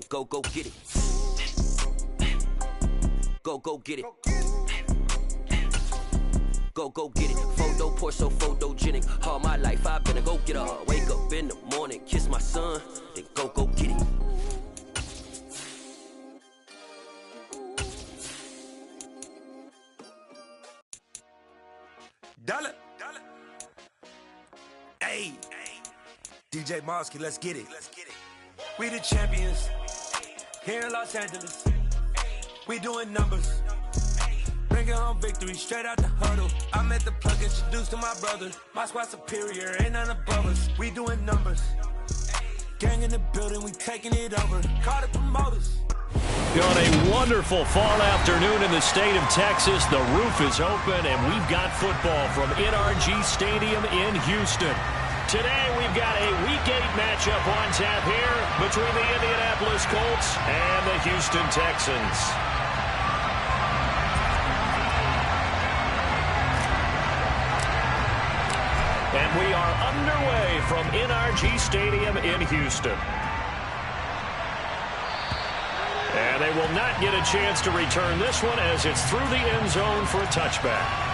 go get it. Go get it. Go get it. Photo poor, so photogenic. All my life I've been a go-getter. Wake up in the morning, kiss my son, then go get it. Dollar. Hey, DJ Mosky, let's get it. We the champions here in Los Angeles. We doing numbers. Bringing home victory straight out the huddle. I'm at the plug, introduced to my brother. My squad superior, ain't none above us. We doing numbers. Gang in the building, we taking it over. Call the promoters. On a wonderful fall afternoon in the state of Texas, the roof is open, and we've got football from NRG Stadium in Houston. Today, we've got a Week 8 matchup on tap here between the Indianapolis Colts and the Houston Texans. And we are underway from NRG Stadium in Houston. And they will not get a chance to return this one as it's through the end zone for a touchback.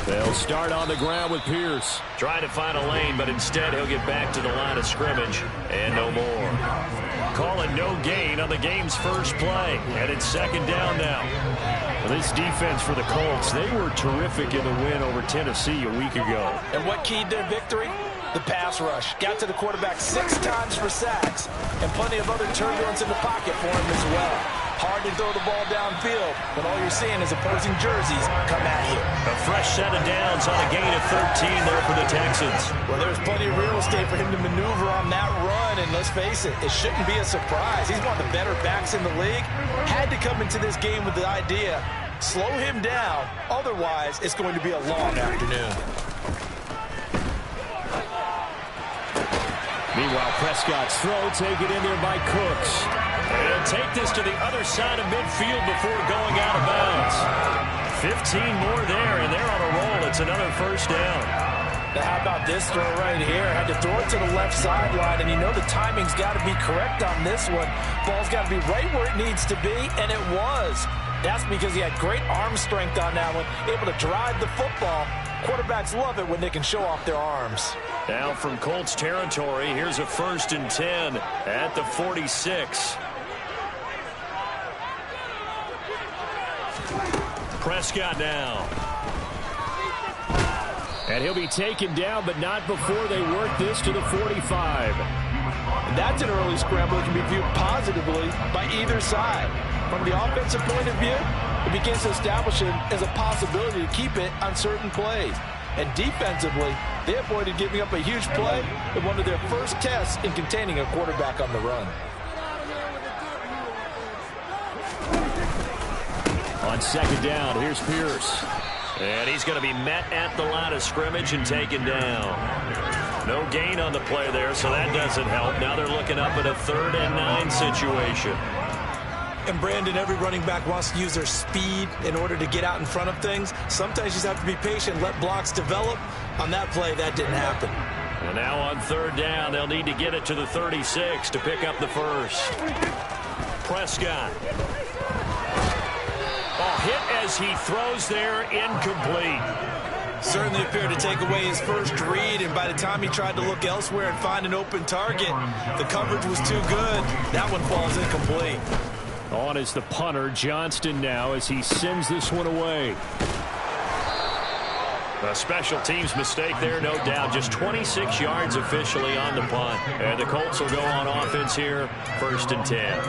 They'll start on the ground with Pierce. Trying to find a lane, but instead he'll get back to the line of scrimmage and no more. Calling no gain on the game's first play, and it's second down now. Well, this defense for the Colts, they were terrific in the win over Tennessee a week ago. And what keyed their victory? The pass rush. Got to the quarterback 6 times for sacks, and plenty of other turbulence in the pocket for him as well. Hard to throw the ball downfield, but all you're seeing is opposing jerseys come at you. A fresh set of downs on a gain of 13 there for the Texans. Well, there's plenty of real estate for him to maneuver on that run, and let's face it, it shouldn't be a surprise. He's one of the better backs in the league. Had to come into this game with the idea, slow him down, otherwise it's going to be a long afternoon. Meanwhile, Prescott's throw taken in there by Cooks. And he'll take this to the other side of midfield before going out of bounds. 15 more there, and they're on a roll. It's another first down. Now, how about this throw right here? Had to throw it to the left sideline, and you know the timing's got to be correct on this one. Ball's got to be right where it needs to be, and it was. That's because he had great arm strength on that one, able to drive the football. Quarterbacks love it when they can show off their arms. Now from Colts territory, here's a 1st and 10 at the 46. Prescott now. And he'll be taken down, but not before they work this to the 45. That's an early scramble that can be viewed positively by either side. From the offensive point of view, it begins to establish it as a possibility to keep it on certain plays. And defensively, they avoided giving up a huge play in one of their first tests in containing a quarterback on the run. On second down, here's Pierce. And he's going to be met at the line of scrimmage and taken down. No gain on the play there, so that doesn't help. Now they're looking up at a 3rd and 9 situation. And Brandon, every running back wants to use their speed in order to get out in front of things. Sometimes you just have to be patient, let blocks develop. On that play, that didn't happen. And now on 3rd down, they'll need to get it to the 36 to pick up the first. Prescott. Hit as he throws there, incomplete. Certainly appeared to take away his first read, and by the time he tried to look elsewhere and find an open target, the coverage was too good. That one falls incomplete. On is the punter, Johnston, now as he sends this one away. A special teams mistake there, no doubt. Just 26 yards officially on the punt. And the Colts will go on offense here, 1st and 10.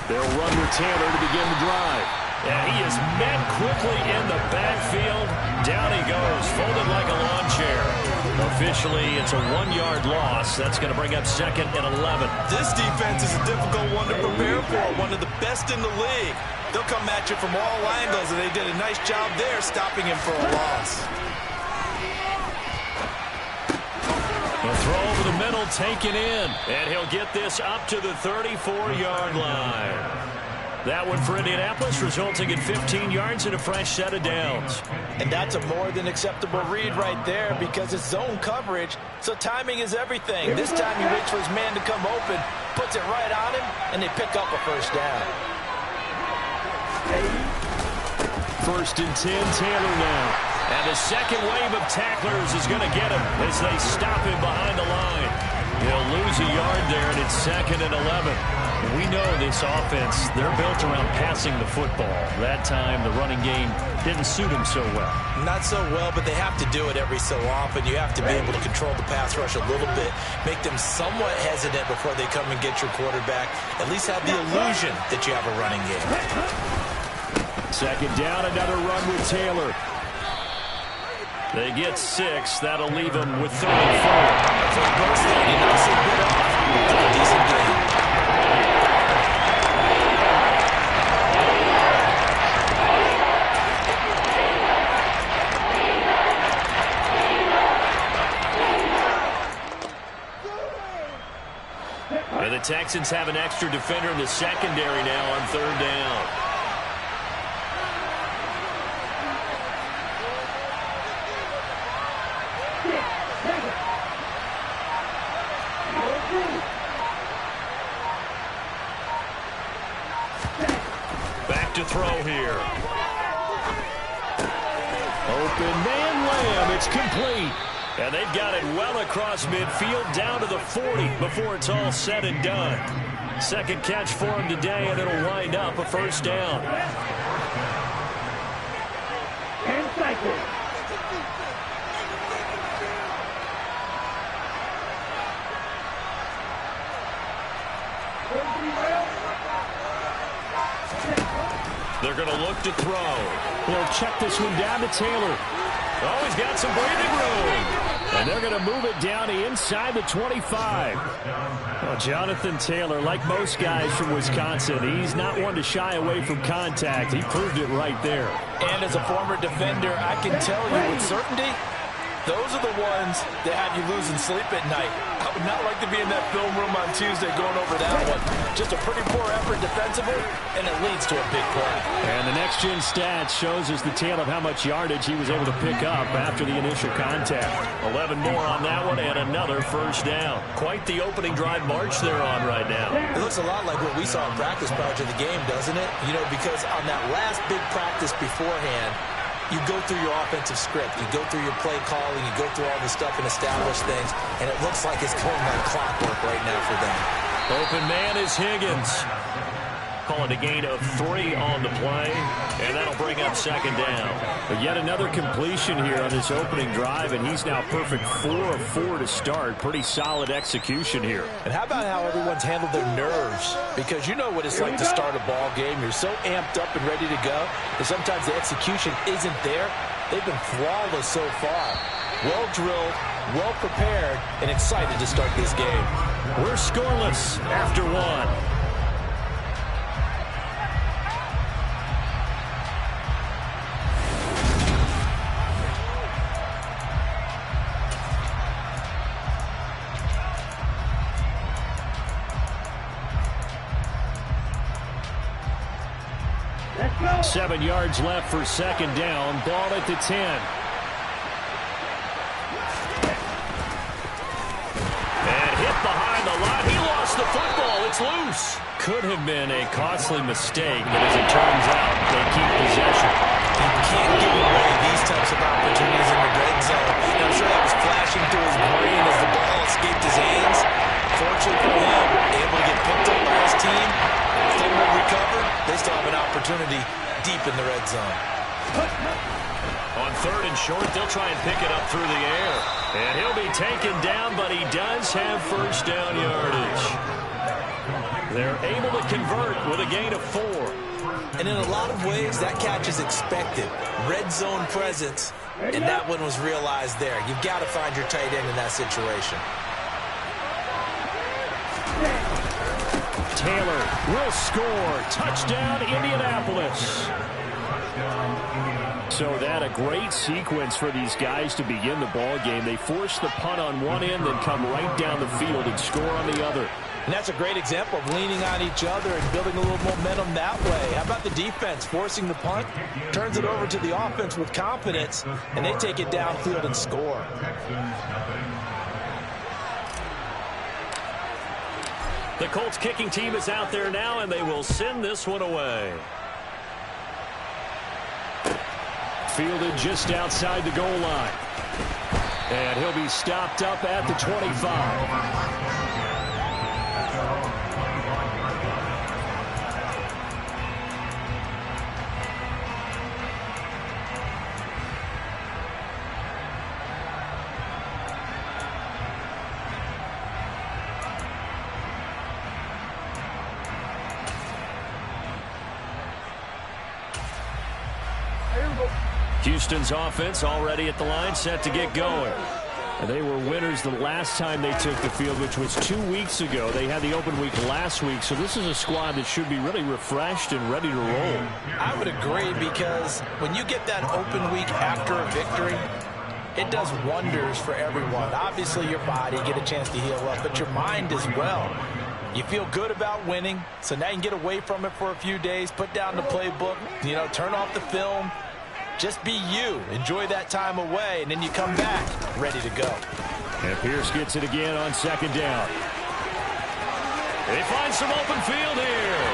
They'll run with Tanner to begin the drive. Yeah, he is met quickly in the backfield. Down he goes, folded like a lawn chair. Officially, it's a 1-yard loss. That's going to bring up 2nd and 11. This defense is a difficult one to prepare for, one of the best in the league. They'll come at you from all angles, and they did a nice job there stopping him for a loss. The throw over the middle, taken in. And he'll get this up to the 34-yard line. That one for Indianapolis, resulting in 15 yards and a fresh set of downs. And that's a more than acceptable read right there because it's zone coverage, so timing is everything. This time he waits for his man to come open, puts it right on him, and they pick up a first down. 1st and 10, Taylor now. And the second wave of tacklers is going to get him as they stop him behind the line. He'll lose a yard there, and it's 2nd and 11. We know this offense, they're built around passing the football. That time, the running game didn't suit him so well. Not so well, but they have to do it every so often. You have to be able to control the pass rush a little bit, make them somewhat hesitant before they come and get your quarterback. At least have the illusion that you have a running game. 2nd down, another run with Taylor. They get 6. That'll leave them with 34. For Brooks, he knocks it a bit off. A decent game. And the Texans have an extra defender in the secondary now on 3rd down. Back to throw here. Open man, Lamb. It's complete. And they've got it well across midfield down to the 40 before it's all said and done. 2nd catch for him today, and it'll wind up a first down. 10 seconds. They're going to look to throw. They'll check this one down to Taylor. Oh, he's got some breathing room. And they're going to move it down to inside the 25. Well, Jonathan Taylor, like most guys from Wisconsin, he's not one to shy away from contact. He proved it right there. And as a former defender, I can tell you with certainty, those are the ones that have you losing sleep at night. I would not like to be in that film room on Tuesday going over that one. Just a pretty poor effort defensively, and it leads to a big play. And the next-gen stats shows us the tale of how much yardage he was able to pick up after the initial contact. 11 more on that one, and another first down. Quite the opening drive march they're on right now. It looks a lot like what we saw in practice prior to the game, doesn't it? You know, because on that last big practice beforehand, you go through your offensive script, you go through your play calling, you go through all this stuff and establish things, and it looks like it's going like clockwork right now for them. Open man is Higgins. Call it a gain of 3 on the play, and that'll bring up 2nd down. But yet another completion here on this opening drive, and he's now perfect 4 of 4 to start. Pretty solid execution here. And how about how everyone's handled their nerves? Because you know what it's like to start a ball game. You're so amped up and ready to go, and sometimes the execution isn't there. They've been flawless so far. Well drilled, well prepared, and excited to start this game. We're scoreless after 1. Let's go. 7 yards left for 2nd down. Ball at the 10. And hit behind the line. He lost the football. It's loose. Could have been a costly mistake, but as it turns out, they keep possession. You can't give away these types of opportunities in the red zone. And I'm sure that was flashing through his brain as the ball escaped his hands. Fortunately for him, able to get picked up by his team. If they will recover, they still have an opportunity deep in the red zone. On 3rd and short, they'll try and pick it up through the air. And he'll be taken down, but he does have first down yardage. They're able to convert with a gain of 4. And in a lot of ways, that catch is expected. Red zone presence, and that one was realized there. You've got to find your tight end in that situation. Taylor will score. Touchdown, Indianapolis. So that a great sequence for these guys to begin the ball game. They force the punt on one end, then come right down the field and score on the other. And that's a great example of leaning on each other and building a little momentum that way. How about the defense forcing the punt, turns it over to the offense with confidence, and they take it downfield and score. The Colts kicking team is out there now, and they will send this one away. Fielded just outside the goal line. And he'll be stopped up at the 25. Houston's offense already at the line, set to get going. They were winners the last time they took the field, which was 2 weeks ago. They had the open week last week, so this is a squad that should be really refreshed and ready to roll. I would agree, because when you get that open week after a victory, it does wonders for everyone. Obviously, your body, get a chance to heal up, but your mind as well. You feel good about winning, so now you can get away from it for a few days, put down the playbook, turn off the film. Just be you. Enjoy that time away, and then you come back ready to go. And Pierce gets it again on second down. They find some open field here.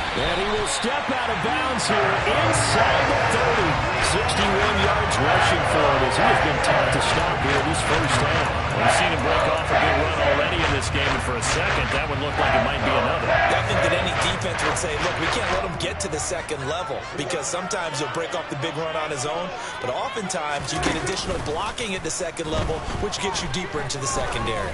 And he will step out of bounds here inside the 30. 61 yards rushing for him as he has been tough to stop here this first half. We've seen him break off a big run already in this game, and for a second, that would look like it might be another. I think that any defense would say, look, we can't let him get to the second level, because sometimes he'll break off the big run on his own, but oftentimes you get additional blocking at the second level, which gets you deeper into the secondary.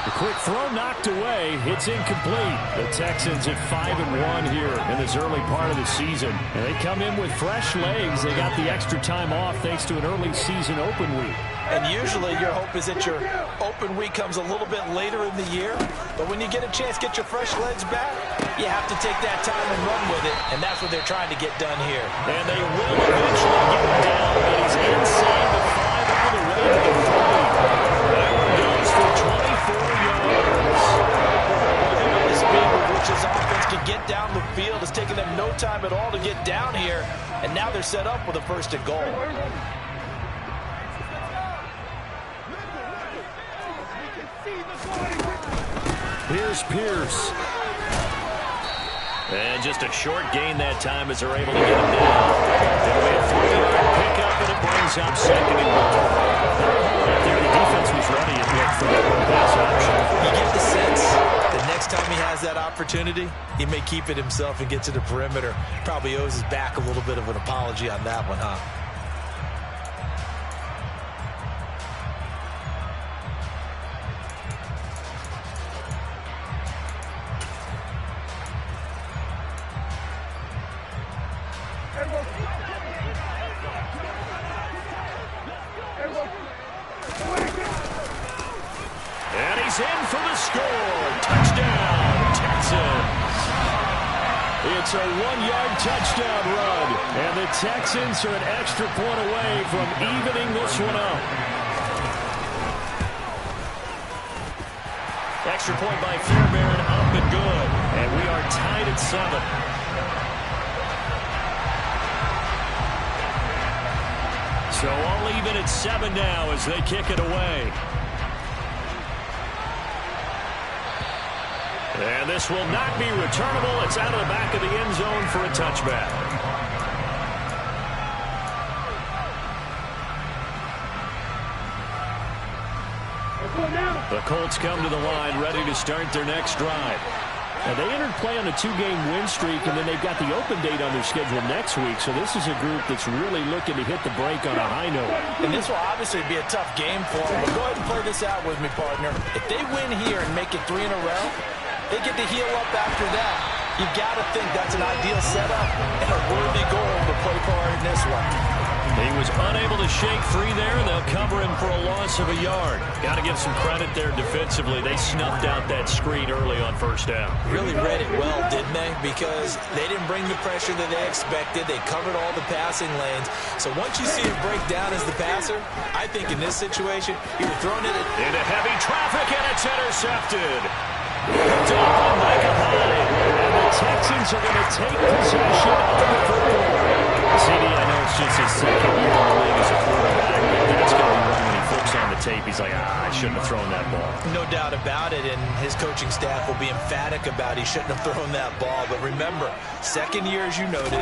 The quick throw knocked away. It's incomplete. The Texans at 5-1 here in this early part of the season. And they come in with fresh legs. They got the extra time off thanks to an early season open week. And usually your hope is that your open week comes a little bit later in the year. But when you get a chance to get your fresh legs back, you have to take that time and run with it. And that's what they're trying to get done here. And they will eventually get him down. But he's inside the 5 all the way to the 30. That one goes for 24 yards. The speed with which his offense can get down the field. It's taken them no time at all to get down here. And now they're set up with a first and goal. Here's Pierce. And just a short gain that time as they're able to get him down. It'll be a 3-yard pickup, and it brings up second and goal. The defense was ready at look for that pass option. You get the sense that next time he has that opportunity, he may keep it himself and get to the perimeter. Probably owes his back a little bit of an apology on that one, huh? And he's in for the score. Touchdown, Texans. It's a 1-yard touchdown run. And the Texans are an extra point away from evening this one up. Extra point by Fairbairn, up and good. And we are tied at 7. So all even at 7 now as they kick it away. And this will not be returnable. It's out of the back of the end zone for a touchback. The Colts come to the line ready to start their next drive. Now, they entered play on a 2-game win streak, and then they've got the open date on their schedule next week. So this is a group that's really looking to hit the break on a high note. And this will obviously be a tough game for them. But go ahead and play this out with me, partner. If they win here and make it 3 in a row, they get to heal up after that. You got to think that's an ideal setup and a worthy goal to play for in this one. He was unable to shake free there, and they'll cover him for a loss of a yard. Got to give some credit there defensively. They snuffed out that screen early on first down. Really read it well, didn't they? Because they didn't bring the pressure that they expected. They covered all the passing lanes. So once you see him break down as the passer, I think in this situation, he was thrown in it. Into heavy traffic, and it's intercepted. Picked off by Micah Hyde. And the Texans are going to take possession of the football. CD, I know it's just his second year in the league as a quarterback, but that's going to be one when he flips on the tape. He's like, I shouldn't have thrown that ball. No doubt about it, and his coaching staff will be emphatic about he shouldn't have thrown that ball. But remember, second year, as you noted,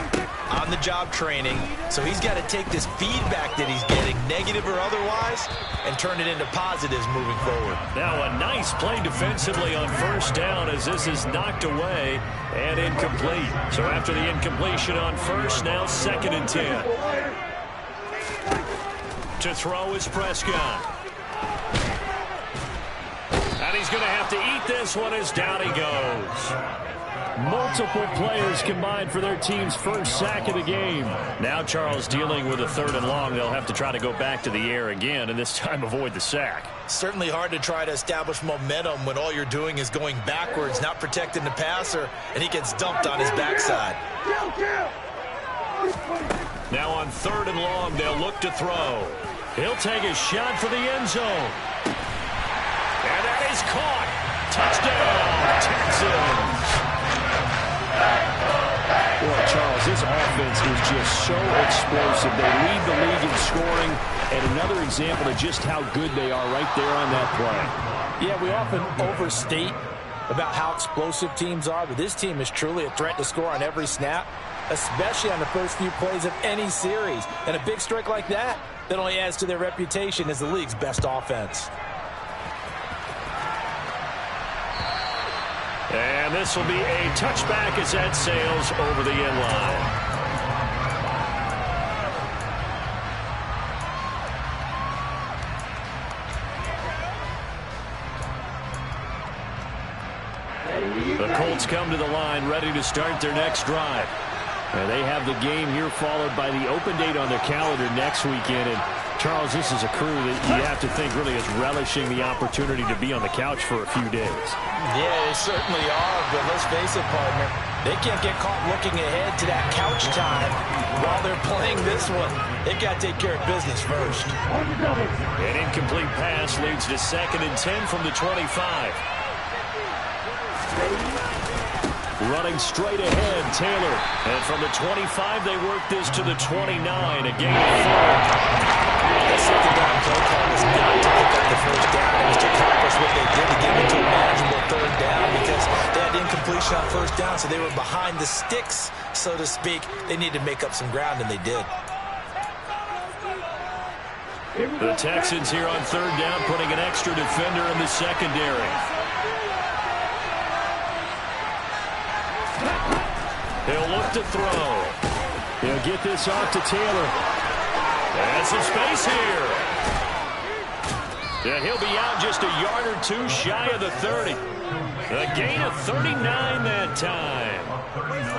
on-the-job training. So he's got to take this feedback that he's getting, negative or otherwise, and turn it into positives moving forward. Now a nice play defensively on first down as this is knocked away and incomplete. So after the incompletion on first, now 2nd and 10. To throw is Prescott. And he's going to have to eat this one as down he goes. Multiple players combined for their team's first sack of the game. Now Charles dealing with a 3rd and long. They'll have to try to go back to the air again and this time avoid the sack. Certainly hard to try to establish momentum when all you're doing is going backwards, not protecting the passer, and he gets dumped on his backside. Now on 3rd and long, they'll look to throw. He'll take a shot for the end zone. And that is caught. Touchdown, Texans. Boy, Charles, this offense is just so explosive. They lead the league in scoring, and another example of just how good they are right there on that play. Yeah, we often overstate about how explosive teams are, but this team is truly a threat to score on every snap, especially on the first few plays of any series. And a big strike like that only adds to their reputation as the league's best offense. And this will be a touchback as that sails over the end line. The Colts come to the line ready to start their next drive. And they have the game here followed by the open date on their calendar next weekend. And Charles, this is a crew that you have to think really is relishing the opportunity to be on the couch for a few days. Yeah, they certainly are, but let's face it, partner. They can't get caught looking ahead to that couch time while they're playing this one. They've got to take care of business first. An incomplete pass leads to 2nd and 10 from the 25. Running straight ahead, Taylor. And from the 25, they work this to the 29. A gain of 4. That second down play call was not to pick up the first down. It was to accomplish what they did to get into a manageable 3rd down because they had incompletion on first down, so they were behind the sticks, so to speak. They needed to make up some ground, and they did. The Texans here on 3rd down, putting an extra defender in the secondary. He'll look to throw. He'll get this off to Taylor. And some space here. And he'll be out just a yard or two shy of the 30. A gain of 39 that time.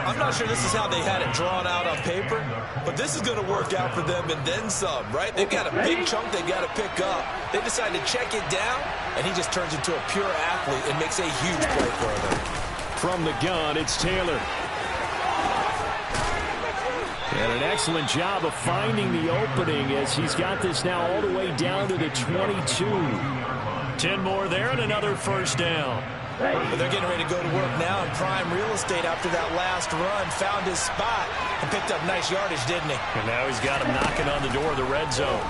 I'm not sure this is how they had it drawn out on paper, but this is going to work out for them and then some, right? They've got a big chunk they've got to pick up. They decide to check it down, and he just turns into a pure athlete and makes a huge play for them. From the gun, it's Taylor. And an excellent job of finding the opening as he's got this now all the way down to the 22. 10 more there and another first down. But they're getting ready to go to work now in prime real estate after that last run. Found his spot and picked up nice yardage, didn't he? And now he's got him knocking on the door of the red zone.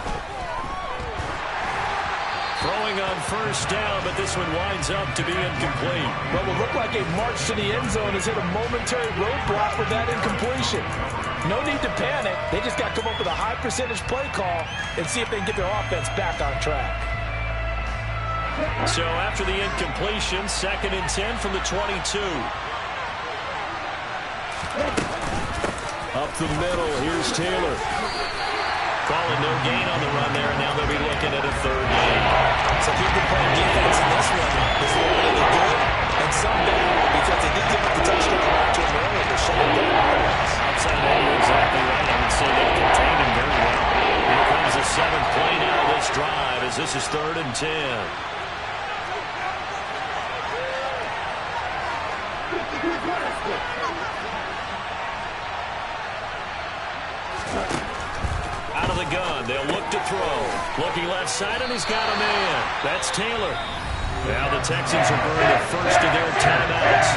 Throwing on first down, but this one winds up to be incomplete. What will look like a march to the end zone has hit a momentary roadblock with that incompletion. No need to panic. They just got to come up with a high percentage play call and see if they can get their offense back on track. So after the incompletion, 2nd and 10 from the 22. Up the middle, here's Taylor. Calling no gain on the run there, and now they'll be looking at a 3rd down. So people playing defense in this one is really good, and some bad because they did give up the touchdown to a This is 3rd and 10. Out of the gun, they'll look to throw. Looking left side, and he's got a man. That's Taylor. Now the Texans will burn the first of their timeouts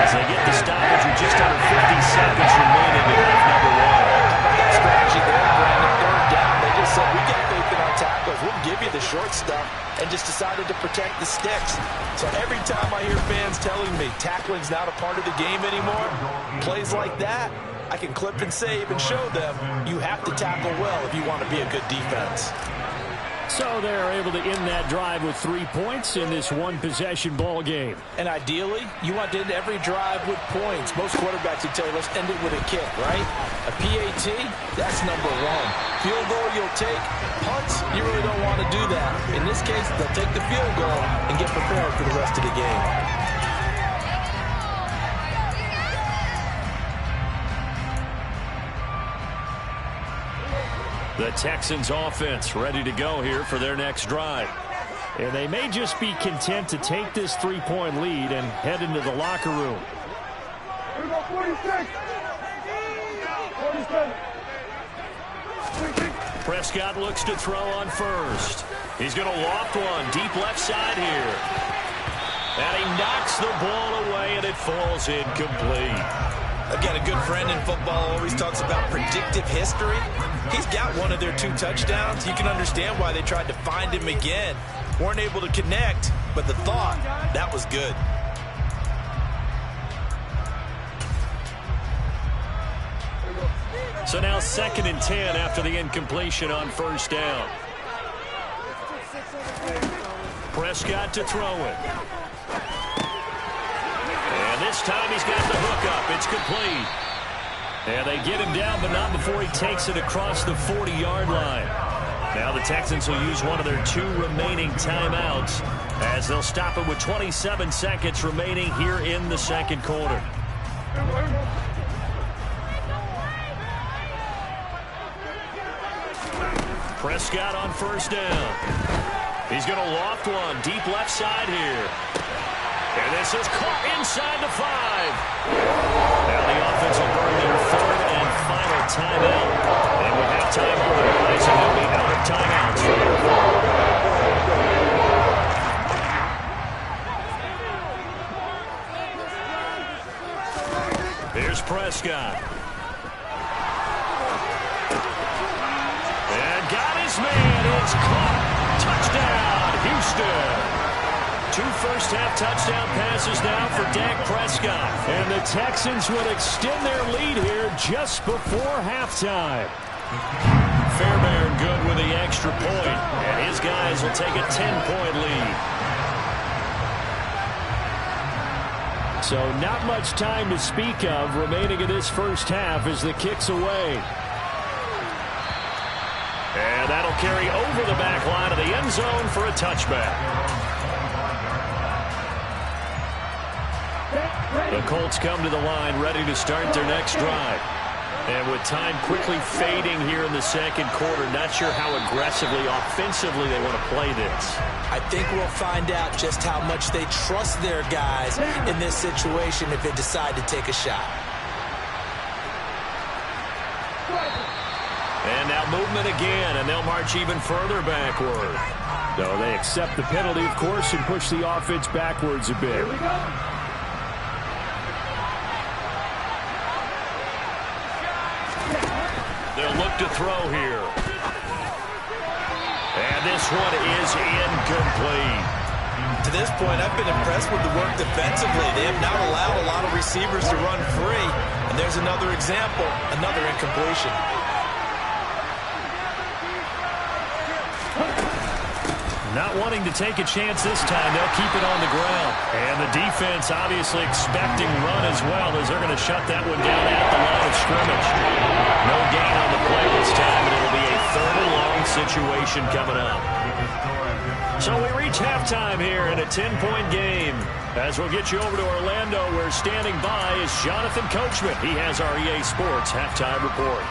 as they get the stoppage with just under 50 seconds remaining in half number 1. Strategy there, Brandon. 3rd down. They just said, we get faith in our tackles. We'll give you the short stuff, and just decided to protect the sticks. So every time I hear fans telling me tackling's not a part of the game anymore, plays like that, I can clip and save and show them you have to tackle well if you want to be a good defense. So they're able to end that drive with 3 points in this one-possession ball game. And ideally, you want to end every drive with points. Most quarterbacks would tell you, let's end it with a kick, right? A PAT, that's number 1. Field goal you'll take. Punts, you really don't want to do that. In this case, they'll take the field goal and get prepared for the rest of the game. The Texans offense ready to go here for their next drive. And they may just be content to take this 3-point lead and head into the locker room. Prescott looks to throw on first. He's going to loft one deep left side here. And he knocks the ball away, and it falls incomplete. Again, a good friend in football always talks about predictive history. He's got one of their 2 touchdowns. You can understand why they tried to find him again. Weren't able to connect, but the thought, that was good. So now 2nd and 10 after the incompletion on 1st down. Prescott to throw it. And this time he's got the hook up. It's complete. And they get him down, but not before he takes it across the 40-yard line. Now the Texans will use one of their 2 remaining timeouts as they'll stop it with 27 seconds remaining here in the 2nd quarter. Prescott on 1st down. He's going to loft one deep left side here. And this is caught inside the 5. Now the offense will burn their 3rd and final timeout. And with that timeout realizing they'll be out of timeouts for their quarter. Here's Prescott. And got his man. It's caught. Touchdown, Houston. 2 first-half touchdown passes now for Dak Prescott. And the Texans would extend their lead here just before halftime. Fairbairn good with the extra point, and his guys will take a 10-point lead. So not much time to speak of remaining in this first half as the kick's away. And that'll carry over the back line of the end zone for a touchback. The Colts come to the line ready to start their next drive. And with time quickly fading here in the 2nd quarter, not sure how aggressively, offensively they want to play this. I think we'll find out just how much they trust their guys in this situation if they decide to take a shot. And now movement again, and they'll march even further backward. No, they accept the penalty, of course, and push the offense backwards a bit. They'll look to throw here. And this one is incomplete. To this point, I've been impressed with the work defensively. They have not allowed a lot of receivers to run free. And there's another example, another incompletion. Not wanting to take a chance this time, they'll keep it on the ground. And the defense obviously expecting run as well as they're going to shut that one down at the line of scrimmage. No gain on the play this time, and it'll be a 3rd and long situation coming up. So we reach halftime here in a 10-point game. As we'll get you over to Orlando, where standing by is Jonathan Coachman. He has our EA Sports halftime report.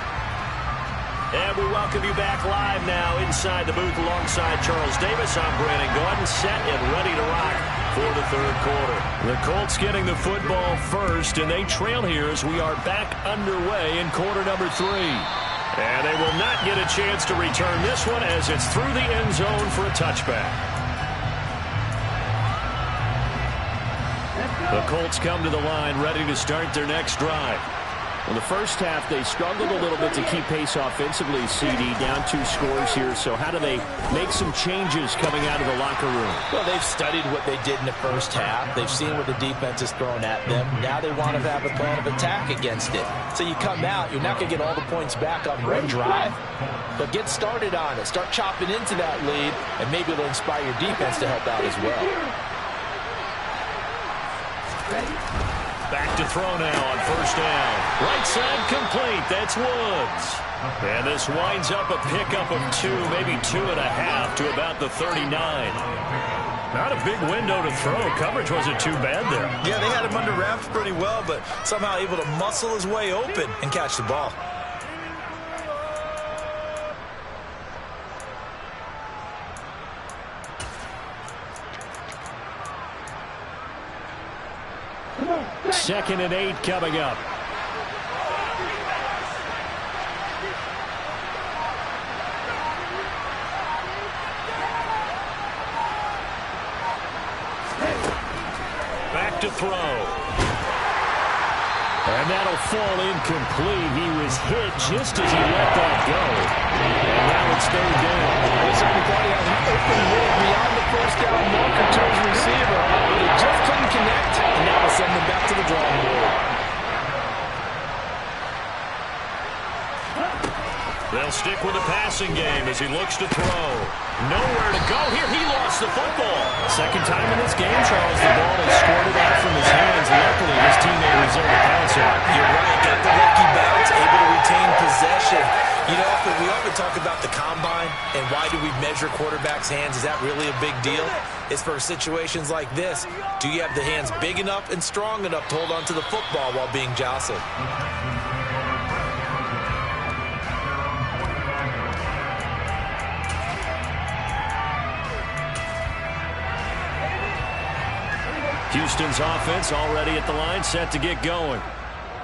And we welcome you back live now inside the booth alongside Charles Davis. I'm Brandon Gordon, set and ready to rock for the third quarter. The Colts getting the football first, and they trail here as we are back underway in quarter number 3. And they will not get a chance to return this one as it's through the end zone for a touchback. The Colts come to the line ready to start their next drive. In the first half, they struggled a little bit to keep pace offensively, CD, down 2 scores here. So how do they make some changes coming out of the locker room? Well, they've studied what they did in the first half. They've seen what the defense has thrown at them. Now they want to have a plan of attack against it. So you come out, you're not going to get all the points back on one drive, but get started on it. Start chopping into that lead, and maybe it'll inspire your defense to help out as well. Back to throw now on first down. Right side complete. That's Woods. And this winds up a pickup of 2, maybe 2.5 to about the 39. Not a big window to throw. Coverage wasn't too bad there. Yeah, they had him under wraps pretty well, but somehow able to muscle his way open and catch the ball. Second and 8 coming up. Back to throw. And that'll fall incomplete. He was hit just as he let that go. And now it's third down. He certainly thought he had an open look beyond the first down marker to his receiver, but he just couldn't connect, and now we'll send him back to the drawing board. They'll stick with the passing game as he looks to throw. Nowhere to go here. He lost the football. Second time in this game, Charles. The ball is squirted out from his hands. Luckily, his teammate was there to bounce it. You're right. Got the lucky bounce, able to retain possession. You know, we often talk about the combine and why do we measure quarterbacks' hands. Is that really a big deal? It's for situations like this. Do you have the hands big enough and strong enough to hold on to the football while being jostled? Houston's offense already at the line, set to get going.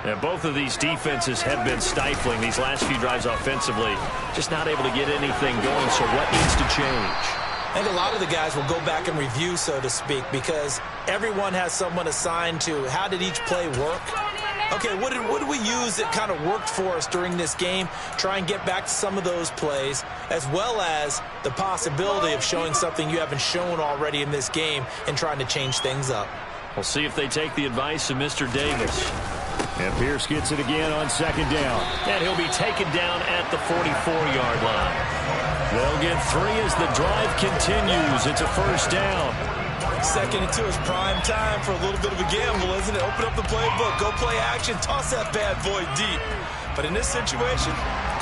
And both of these defenses have been stifling these last few drives offensively. Just not able to get anything going, so what needs to change? And a lot of the guys will go back and review, so to speak, because everyone has someone assigned to how did each play work. Okay, what did we use that kind of worked for us during this game? Try and get back to some of those plays, as well as the possibility of showing something you haven't shown already in this game and trying to change things up. We'll see if they take the advice of Mr. Davis. And Pierce gets it again on second down. And he'll be taken down at the 44-yard line. They'll get 3 as the drive continues. It's a first down. Second and 2 is prime time for a little bit of a gamble, isn't it? Open up the playbook, go play action, toss that bad boy deep. But in this situation,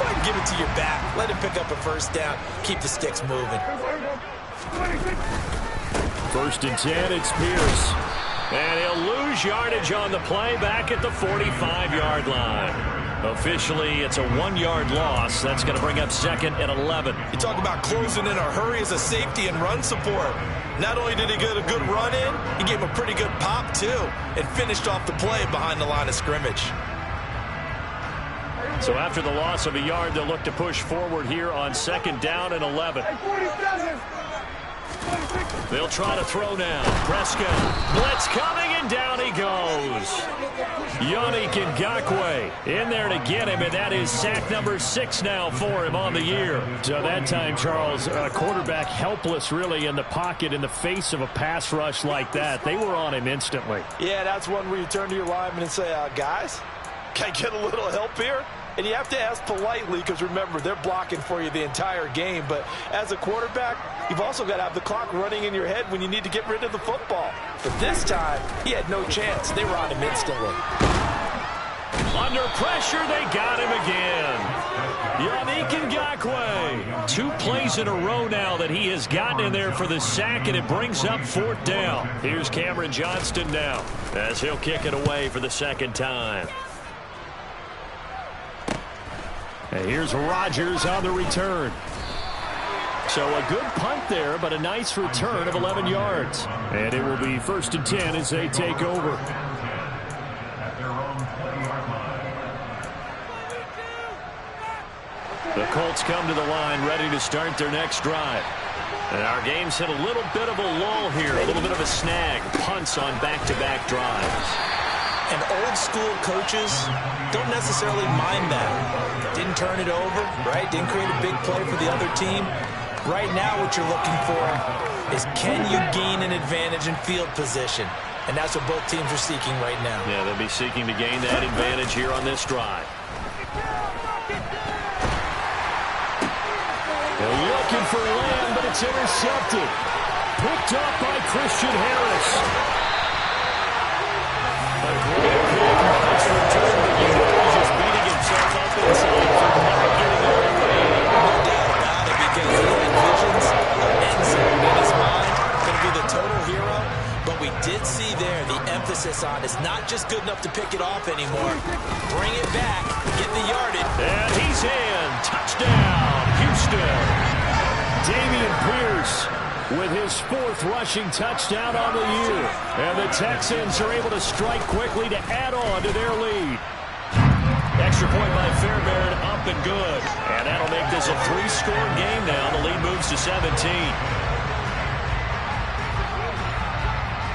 go ahead and give it to your back. Let him pick up a first down. Keep the sticks moving. First and 10, it's Pierce. And he'll lose yardage on the play back at the 45-yard line. Officially, it's a 1-yard loss. That's going to bring up second and 11. You talk about closing in a hurry as a safety and run support. Not only did he get a good run in, he gave him a pretty good pop, too, and finished off the play behind the line of scrimmage. So after the loss of a yard, they'll look to push forward here on second down and 11. They'll try to throw now. Prescott. Blitz coming, and down he goes. Yannick Ngakoue in there to get him, and that is sack number 6 now for him on the year. So that time, Charles, a quarterback helpless really in the pocket in the face of a pass rush like that. They were on him instantly. Yeah, that's one where you turn to your lineman and say, guys, can I get a little help here? And you have to ask politely because, remember, they're blocking for you the entire game. But as a quarterback, you've also got to have the clock running in your head when you need to get rid of the football. But this time, he had no chance. They were on him instantly. Under pressure, they got him again. Yannick Ngakoue. 2 plays in a row now that he has gotten in there for the sack, and it brings up 4th down. Here's Cameron Johnston now as he'll kick it away for the second time. And here's Rodgers on the return. So a good punt there, but a nice return of 11 yards. And it will be 1st and 10 as they take over. The Colts come to the line ready to start their next drive. And our game's hit a little bit of a lull here, a little bit of a snag. Punts on back-to-back drives. And old-school coaches don't necessarily mind that. Didn't turn it over, right? Didn't create a big play for the other team. Right now what you're looking for is, can you gain an advantage in field position? And that's what both teams are seeking right now. Yeah, they'll be seeking to gain that advantage here on this drive. They're looking for Lamb, but it's intercepted. Picked up by Christian Harris. A great pick. Nice return, but you know he's just beating himself up inside for not getting it away. No doubt about it, because he had visions of end zone in his mind. Going to be the total hero. But we did see there the emphasis on it's not just good enough to pick it off anymore. Bring it back, get the yardage. And he's in. Touchdown, Houston. Dameon Pierce with his 4th rushing touchdown on the year. And the Texans are able to strike quickly to add on to their lead. Extra point by Fairbairn, up and good. And that'll make this a 3-score game now. The lead moves to 17.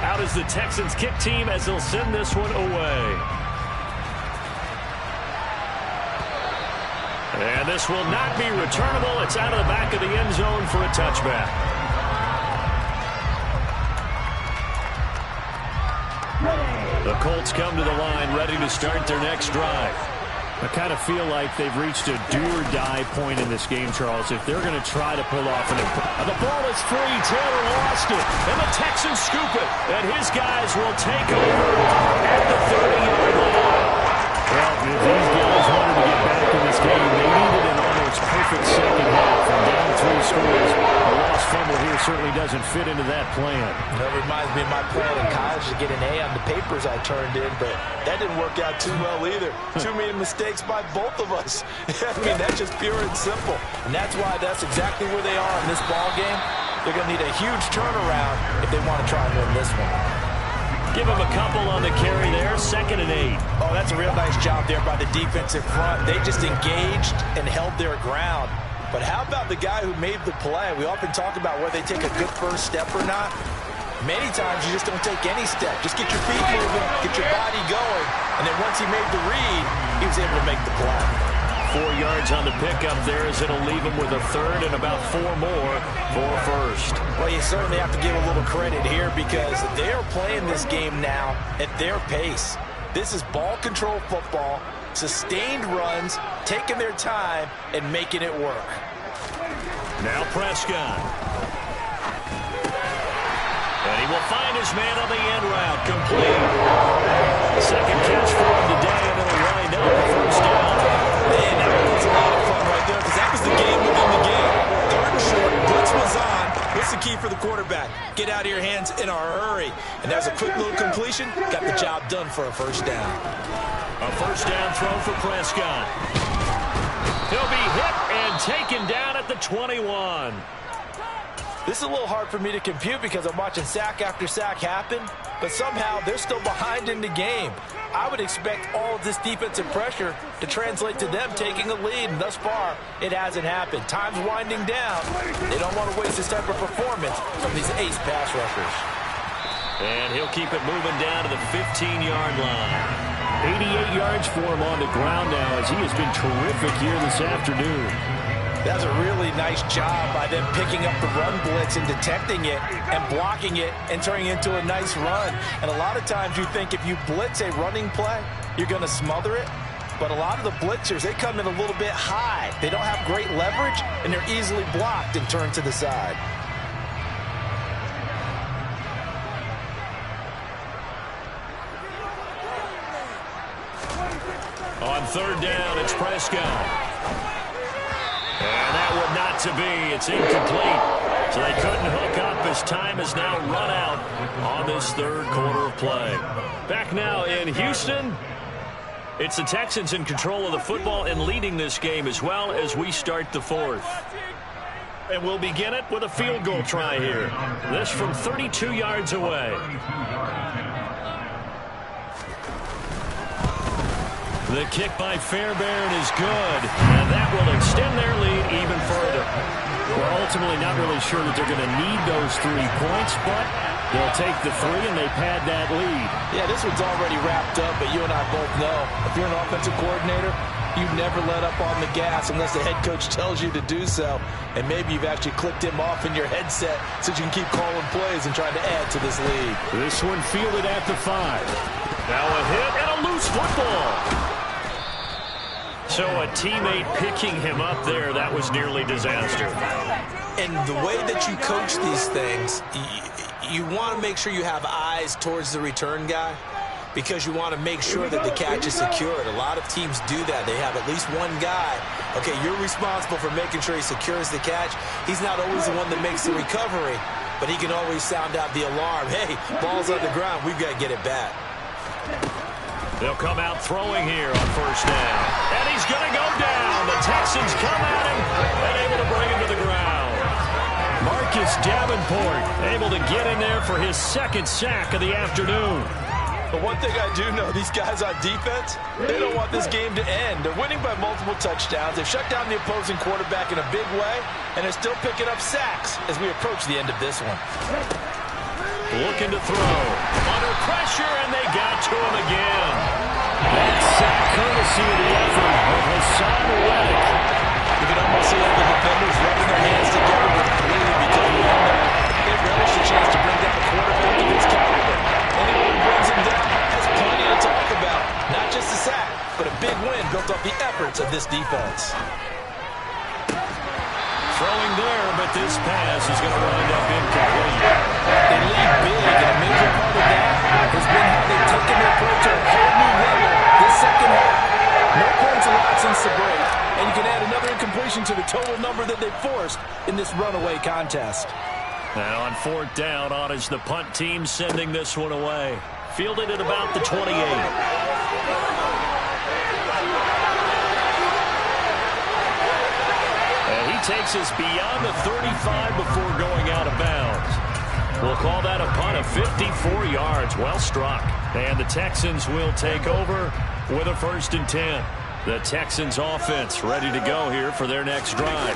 Out is the Texans kick team as they'll send this one away. And this will not be returnable. It's out of the back of the end zone for a touchback. The Colts come to the line ready to start their next drive. I kind of feel like they've reached a do-or-die point in this game, Charles. If they're going to try to pull off the ball is free. Taylor lost it. And the Texans scoop it. And his guys will take over at the 30-yard line. Well, if these guys wanted to get back in this game, they needed an almost perfect second half. From down 3 scores, a lost fumble here certainly doesn't fit into that plan. That reminds me of my plan in college to get an A on the papers I turned in, but that didn't work out too well either. Too many mistakes by both of us. I mean, that's just pure and simple. And that's why that's exactly where they are in this ball game. They're going to need a huge turnaround if they want to try and win this one. Give him a couple on the carry there. 2nd and 8. Oh, that's a real nice job there by the defensive front. They just engaged and held their ground. But how about the guy who made the play? We often talk about whether they take a good first step or not. Many times you just don't take any step. Just get your feet moving, get your body going. And then once he made the read, he was able to make the play. 4 yards on the pickup there as it'll leave him with a 3rd and about 4 more for a 1st. Well, you certainly have to give a little credit here because they are playing this game now at their pace. This is ball control football, sustained runs, taking their time, and making it work. Now Prescott. And he will find his man on the end route, complete. Second catch for him today, and it'll wind up a 1st down. Man, that was a lot of fun right there because that was the game within the game. 3rd and short, blitz was on. What's the key for the quarterback? Get out of your hands in a hurry. And that was a quick little completion. Got the job done for a 1st down. A 1st down throw for Prescott. He'll be hit and taken down at the 21. This is a little hard for me to compute because I'm watching sack after sack happen, but somehow they're still behind in the game. I would expect all of this defensive pressure to translate to them taking a lead, and thus far, it hasn't happened. Time's winding down. They don't want to waste this type of performance from these ace pass rushers. And he'll keep it moving down to the 15-yard line. 88 yards for him on the ground now as he has been terrific here this afternoon. That's a really nice job by them picking up the run blitz and detecting it and blocking it and turning it into a nice run. And a lot of times you think if you blitz a running play, you're going to smother it. But a lot of the blitzers, they come in a little bit high. They don't have great leverage, and they're easily blocked and turned to the side. On 3rd down, it's Prescott. And that would not to be. It's incomplete. So they couldn't hook up as time has now run out on this 3rd quarter of play. Back now in Houston, It's the Texans in control of the football and leading this game as well as we start the fourth. And we'll begin it with a field goal try here. This from 32 yards away. The kick by Fairbairn is good, and that will extend their lead even further. We're ultimately not really sure that they're going to need those 3 points, but they'll take the 3 and they pad that lead. Yeah, this one's already wrapped up, but you and I both know if you're an offensive coordinator, you never let up on the gas unless the head coach tells you to do so. And maybe you've actually clicked him off in your headset so you can keep calling plays and trying to add to this lead. This one fielded at the 5. Now a hit and a loose football. So a teammate picking him up there, that was nearly disaster. And the way that you coach these things, you want to make sure you have eyes towards the return guy because you want to make sure that the catch is secured. A lot of teams do that. They have at least one guy. Okay, you're responsible for making sure he secures the catch. He's not always the one that makes the recovery, but he can always sound out the alarm. Hey, ball's on the ground. We've got to get it back. They'll come out throwing here on first down. And he's going to go down. The Texans come at him and able to bring him to the ground. Marcus Davenport able to get in there for his 2nd sack of the afternoon. But one thing I do know, these guys on defense, they don't want this game to end. They're winning by multiple touchdowns. They've shut down the opposing quarterback in a big way, and they're still picking up sacks as we approach the end of this one. Looking to throw. Under pressure, and they got to him again. That sack courtesy of the effort of Hassan Reddick. You can almost see all the defenders rubbing their hands together with glee because we all know they relish a chance to bring down a quarterback of his caliber. Anyone who brings him down has plenty to talk about. Not just a sack, but a big win built off the efforts of this defense. Throwing there, but this pass is going to wind up incomplete. They lead big, and a major part of that has been how they've taken their play to a whole new level this second half. No points allowed since the break, and you can add another incompletion to the total number that they forced in this runaway contest. Now on 4th down, on is the punt team sending this one away. Fielded at about the 28. He takes us beyond the 35 before going out of bounds. We'll call that a punt of 54 yards. Well struck. And the Texans will take over with a 1st and 10. The Texans offense ready to go here for their next drive.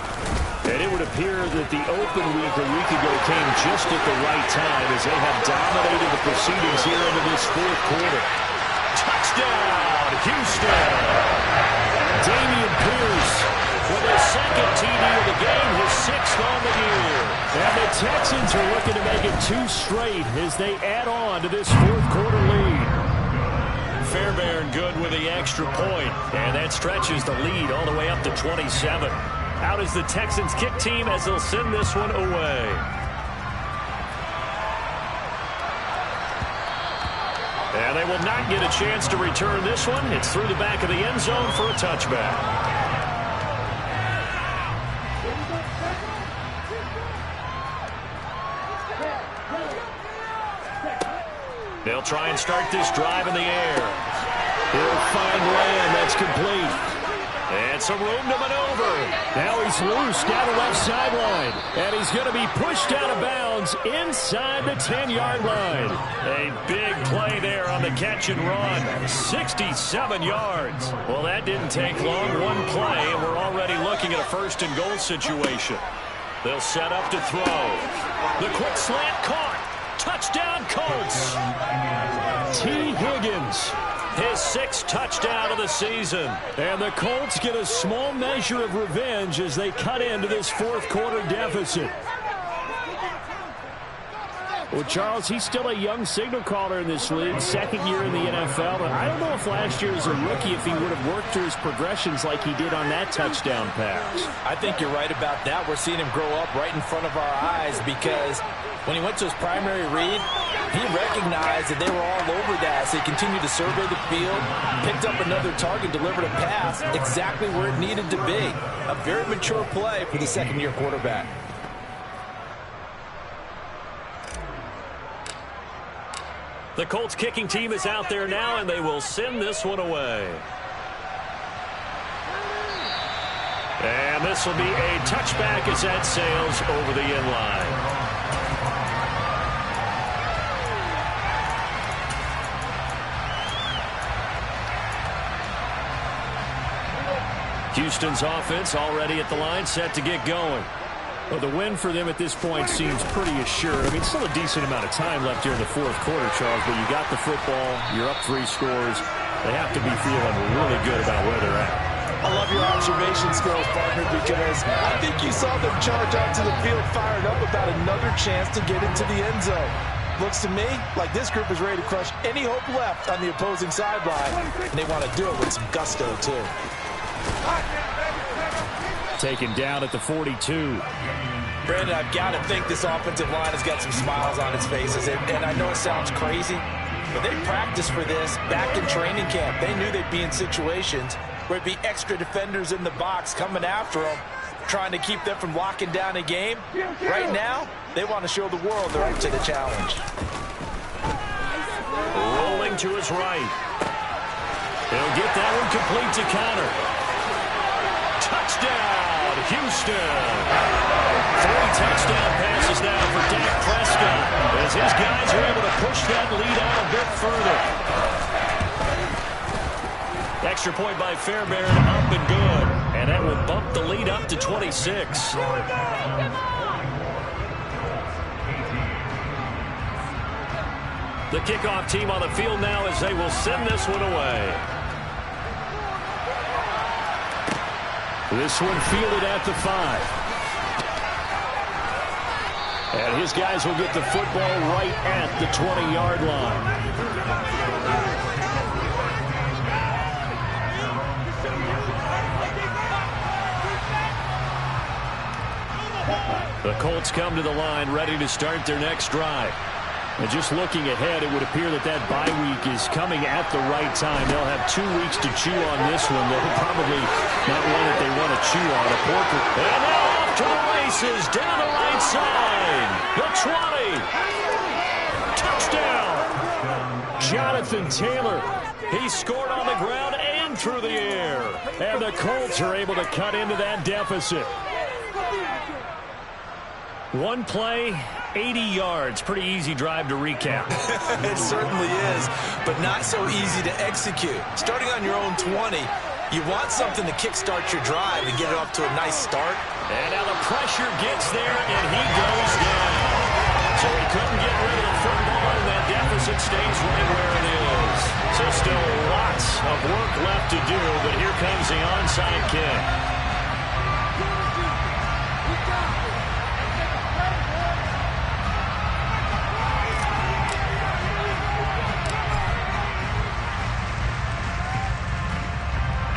And it would appear that the open week a week ago came just at the right time as they have dominated the proceedings here into this 4th quarter. Touchdown, Houston. Dameon Pierce with his 2nd TD of the game, his 6th on the year. And the Texans are looking to make it 2 straight as they add on to this 4th quarter lead. Fairbairn good with the extra point, and that stretches the lead all the way up to 27. Out is the Texans kick team as they'll send this one away. And they will not get a chance to return this one. It's through the back of the end zone for a touchback. They'll try and start this drive in the air. He'll find land. That's complete. And some room to maneuver. Now he's loose down the left sideline. And he's going to be pushed out of bounds inside the 10-yard line. A big play there on the catch and run. 67 yards. Well, that didn't take long. One play, and we're already looking at a 1st and goal situation. They'll set up to throw. The quick slant caught. Touchdown, Colts. T. Higgins. His 6th touchdown of the season. And the Colts get a small measure of revenge as they cut into this 4th quarter deficit. Well, Charles, he's still a young signal caller in this league, 2nd year in the NFL. And I don't know if last year as a rookie if he would have worked through his progressions like he did on that touchdown pass. I think you're right about that. We're seeing him grow up right in front of our eyes because when he went to his primary read, he recognized that they were all over that. So he continued to survey the field, picked up another target, delivered a pass exactly where it needed to be. A very mature play for the 2nd-year quarterback. The Colts kicking team is out there now, and they will send this one away. And this will be a touchback as that sails over the end line. Houston's offense already at the line, set to get going. Well, the win for them at this point seems pretty assured. I mean, still a decent amount of time left here in the fourth quarter, Charles, but you got the football, you're up 3 scores. They have to be feeling really good about where they're at. I love your observation skills, partner, because I think you saw them charge onto the field fired up about another chance to get into the end zone. Looks to me like this group is ready to crush any hope left on the opposing sideline, and they want to do it with some gusto, too. Taken down at the 42. Brandon, I've got to think this offensive line has got some smiles on its faces, and I know it sounds crazy, but they practiced for this back in training camp. They knew they'd be in situations where it'd be extra defenders in the box coming after them, trying to keep them from locking down a game. Right now, they want to show the world they're up to the challenge. Rolling to his right. He'll get that one complete to Connor. Touchdown, Houston. 3 touchdown passes now for Dak Prescott as his guys are able to push that lead out a bit further. Extra point by Fairbairn, up and good. And that will bump the lead up to 26. The kickoff team on the field now as they will send this one away. This one fielded at the 5. And his guys will get the football right at the 20-yard line. The Colts come to the line ready to start their next drive. And just looking ahead, it would appear that that bye week is coming at the right time. They'll have 2 weeks to chew on this one. They'll probably not one that they want to chew on. And now off to the races, down the right side. The 20. Touchdown. Jonathan Taylor. He scored on the ground and through the air. And the Colts are able to cut into that deficit. 1 play, 80 yards. Pretty easy drive to recap. It certainly is, but not so easy to execute. Starting on your own 20, you want something to kickstart your drive and get it off to a nice start. And now the pressure gets there, and he goes down. So he couldn't get rid of the football, and that deficit stays right where it is. So still lots of work left to do, but here comes the onside kick.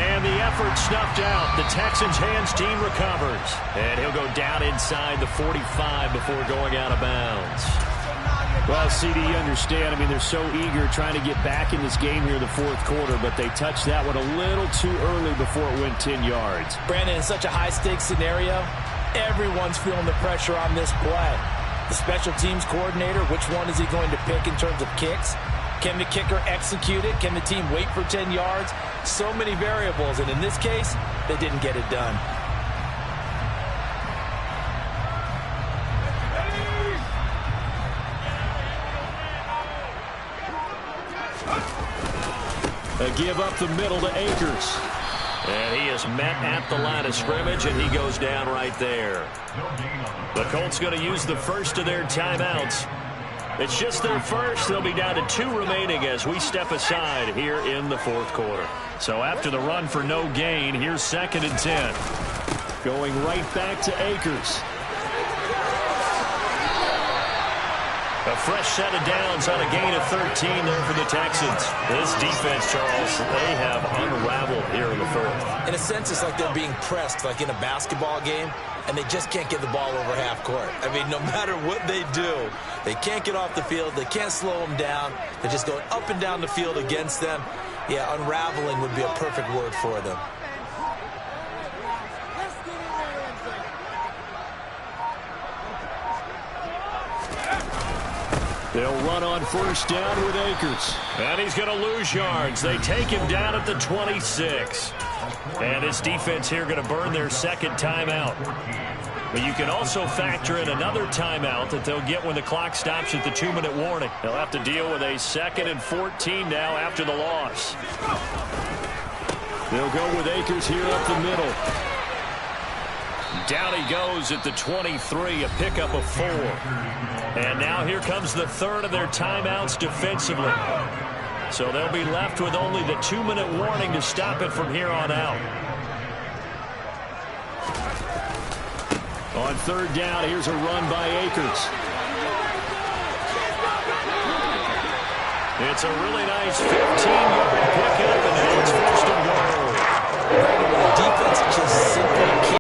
And the effort snuffed out. The Texans' hands team recovers. And he'll go down inside the 45 before going out of bounds. Well, CD, you understand. I mean, they're so eager trying to get back in this game here in the fourth quarter, but they touched that one a little too early before it went 10 yards. Brandon, in such a high-stakes scenario, everyone's feeling the pressure on this play. The special teams coordinator, which one is he going to pick in terms of kicks? Can the kicker execute it? Can the team wait for 10 yards? So many variables, and in this case, they didn't get it done. A give up the middle to Akers. And he is met at the line of scrimmage, and he goes down right there. The Colts going to use the first of their timeouts. It's just their first. They'll be down to 2 remaining as we step aside here in the fourth quarter. So after the run for no gain, here's 2nd and 10. Going right back to Akers. A fresh set of downs on a gain of 13 there for the Texans. This defense, Charles, they have unraveled here in the fourth. In a sense, it's like they're being pressed like in a basketball game, and they just can't get the ball over half court. I mean, no matter what they do, they can't get off the field. They can't slow them down. They're just going up and down the field against them. Yeah, unraveling would be a perfect word for them. They'll run on first down with Akers. And he's going to lose yards. They take him down at the 26. And this defense here going to burn their second timeout. But you can also factor in another timeout that they'll get when the clock stops at the 2-minute warning. They'll have to deal with a 2nd and 14 now after the loss. They'll go with Akers here up the middle. Down he goes at the 23, a pickup of 4. And now here comes the third of their timeouts defensively. So they'll be left with only the 2-minute warning to stop it from here on out. On third down, here's a run by Akers. It's a really nice 15-yard pickup, and now it's 1st and goal. Defense just simply can't